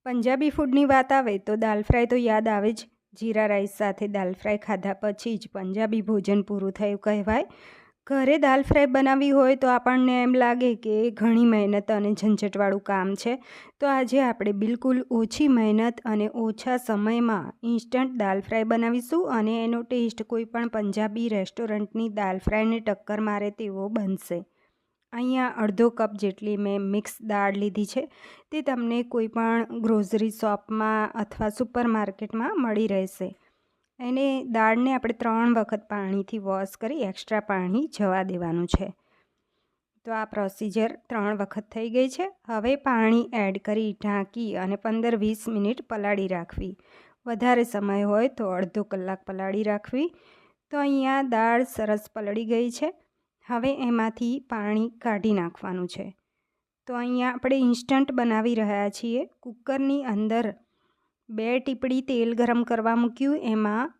પંજાબી ફૂડની વાત આવે તો દાલ ફ્રાય તો યાદ આવે જ. જીરા રાઈસ સાથે દાલ ફ્રાય ખાધા પછી જ પંજાબી ભોજન પૂરું થયું કહેવાય. ઘરે દાલ ફ્રાય બનાવવી હોય તો આપણને એમ લાગે કે ઘણી મહેનત અને ઝંઝટવાળું કામ છે. તો આજે આપણે બિલકુલ ઓછી મહેનત અને ઓછા સમયમાં ઇન્સ્ટન્ટ દાલ ફ્રાય બનાવીશું અને એનો ટેસ્ટ કોઈ પણ પંજાબી રેસ્ટોરન્ટની દાલ ફ્રાયને ટક્કર મારે તેવો બનશે. અહીંયા અડધો કપ જેટલી મેં મિક્સ દાળ લીધી છે. તે તમને કોઈ પણ ગ્રોસરી શોપમાં અથવા સુપર માર્કેટમાં મળી રહેશે. એને દાળને આપણે 3 વખત પાણીથી વોશ કરી એક્સ્ટ્રા પાણી જવા દેવાનું છે. તો આ પ્રોસિજર 3 વખત થઈ ગઈ છે. હવે પાણી એડ કરી ઢાંકી અને 15-20 મિનિટ પલાળી રાખવી. વધારે સમય હોય તો અડધો કલાક પલાળી રાખવી. તો અહીંયા દાળ સરસ પલળી ગઈ છે. હવે એમાંથી પાણી કાઢી નાખવાનું છે. તો અહીંયા આપણે ઇન્સ્ટન્ટ બનાવી રહ્યા છીએ. કુકરની અંદર 2 ટીપડી તેલ ગરમ કરવા મૂક્યું. એમાં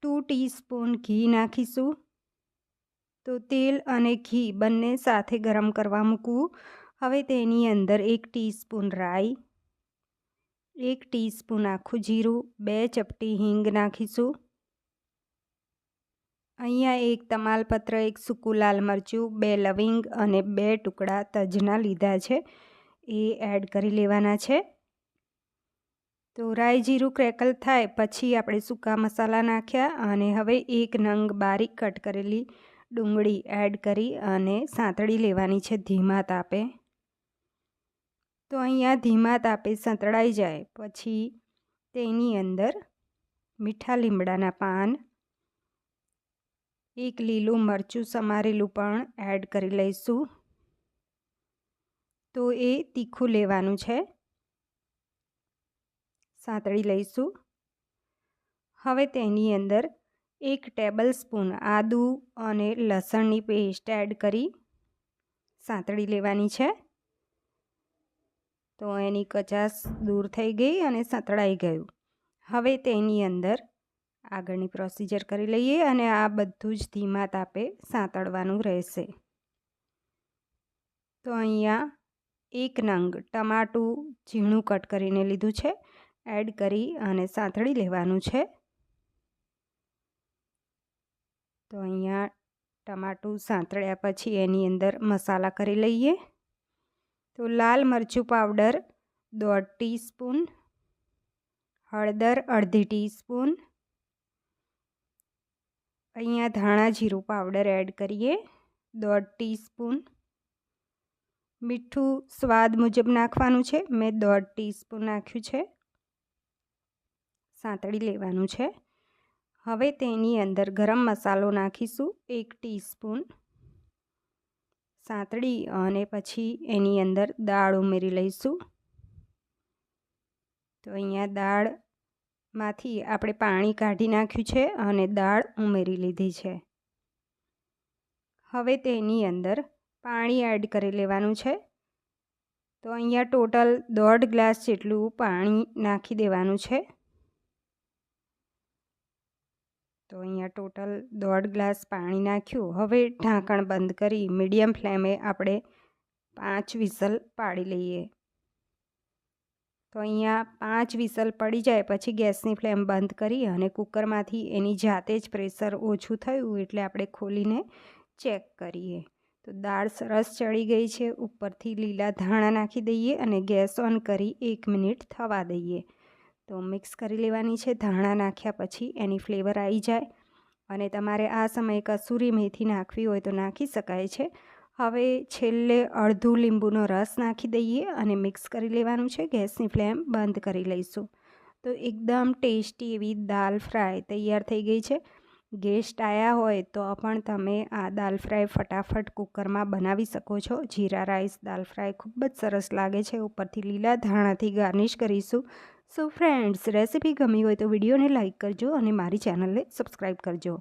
2 ટીસ્પૂન ઘી નાખીશું. તો તેલ અને ઘી બંને સાથે ગરમ કરવા મૂકવું. હવે તેની અંદર 1 ટીસ્પૂન રાઈ, 1 ટીસ્પૂન આખું જીરું, 2 ચપટી હિંગ નાખીશું. અહીંયા 1 તમાલપત્ર, 1 સૂકું લાલ મરચું, 2 લવિંગ અને 2 ટુકડા તજના લીધા છે, એ એડ કરી લેવાના છે. તો રાઈ જીરું ક્રેકલ થાય પછી આપણે સૂકા મસાલા નાખ્યા અને હવે 1 નંગ બારીક કટ કરેલી ડુંગળી એડ કરી અને સાંતળી લેવાની છે ધીમા તાપે. તો અહીંયા ધીમા તાપે સંતળાઈ જાય પછી તેની અંદર મીઠા લીમડાના પાન, 1 લીલું મરચું સમારેલું પણ એડ કરી લઈશું. તો એ તીખું લેવાનું છે, સાંતળી લઈશું. હવે તેની અંદર 1 ટેબલ સ્પૂન આદું અને લસણની પેસ્ટ એડ કરી સાંતળી લેવાની છે. તો એની કચાશ દૂર થઈ ગઈ અને સંતળાઈ ગયું. હવે તેની અંદર આગળની પ્રોસિજર કરી લઈએ અને આ બધું જ ધીમા તાપે સાંતળવાનું રહેશે. તો અહીંયા 1 નંગ ટમાટું ઝીણું કટ કરીને લીધું છે, એડ કરી અને સાંતળી લેવાનું છે. તો અહીંયા ટમાટું સાંતળ્યા પછી એની અંદર મસાલા કરી લઈએ. તો લાલ મરચું પાવડર 1/2 ટીસ્પૂન, હળદર 1/2 ટીસ્પૂન, અહીંયા ધાણા જીરું પાવડર એડ કરીએ 1/2 ટીસ્પૂન, મીઠું સ્વાદ મુજબ નાખવાનું છે, મેં 1/2 ટીસ્પૂન નાખ્યું છે. સાંતળી લેવાનું છે. હવે તેની અંદર ગરમ મસાલો નાખીશું 1 ટીસ્પૂન. સાંતળી અને પછી એની અંદર દાળ ઉમેરી લઈશું. તો અહીંયા દાળમાંથી આપણે પાણી કાઢી નાખ્યું છે અને દાળ ઉમેરી લીધી છે. હવે તેની અંદર પાણી એડ કરી લેવાનું છે. તો અહીંયા ટોટલ 1.5 ગ્લાસ જેટલું પાણી નાખી દેવાનું છે. તો અહીંયા ટોટલ 1.5 ગ્લાસ પાણી નાખ્યું. હવે ઢાંકણ બંધ કરી મીડિયમ ફ્લેમે આપણે 5 વિસલ પાડી લઈએ. તો અહીંયા 5 વિસલ પડી જાય પછી ગેસની ફ્લેમ બંધ કરી અને કુકરમાંથી એની જાતે જ પ્રેશર ઓછું થયું એટલે આપણે ખોલીને ચેક કરીએ. તો દાળ સરસ ચડી ગઈ છે. ઉપરથી લીલા ધાણા નાખી દઈએ અને ગેસ ઓન કરી 1 મિનિટ થવા દઈએ. તો મિક્સ કરી લેવાની છે. ધાણા નાખ્યા પછી એની ફ્લેવર આવી જાય અને તમારે આ સમયે કસૂરી મેથી નાખવી હોય તો નાખી શકાય છે. હવે છેલ્લે અડધું લીંબુનો રસ નાખી દઈએ અને મિક્સ કરી લેવાનું છે. ગેસની ફ્લેમ બંધ કરી લઈશું. તો એકદમ ટેસ્ટી એવી દાલ ફ્રાય તૈયાર થઈ ગઈ છે. ગેસ્ટ આવ્યા હોય તો પણ તમે આ દાલ ફ્રાય ફટાફટ કુકરમાં બનાવી શકો છો. જીરા રાઈસ દાલ ફ્રાય ખૂબ જ સરસ લાગે છે. ઉપરથી લીલા ધાણાથી ગાર્નિશ કરીશું. સો ફ્રેન્ડ્સ, રેસીપી ગમી હોય તો વિડીયોને લાઇક કરજો અને મારી ચેનલને સબસ્ક્રાઈબ કરજો.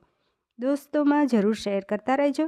દોસ્તોમાં જરૂર શેર કરતા રહેજો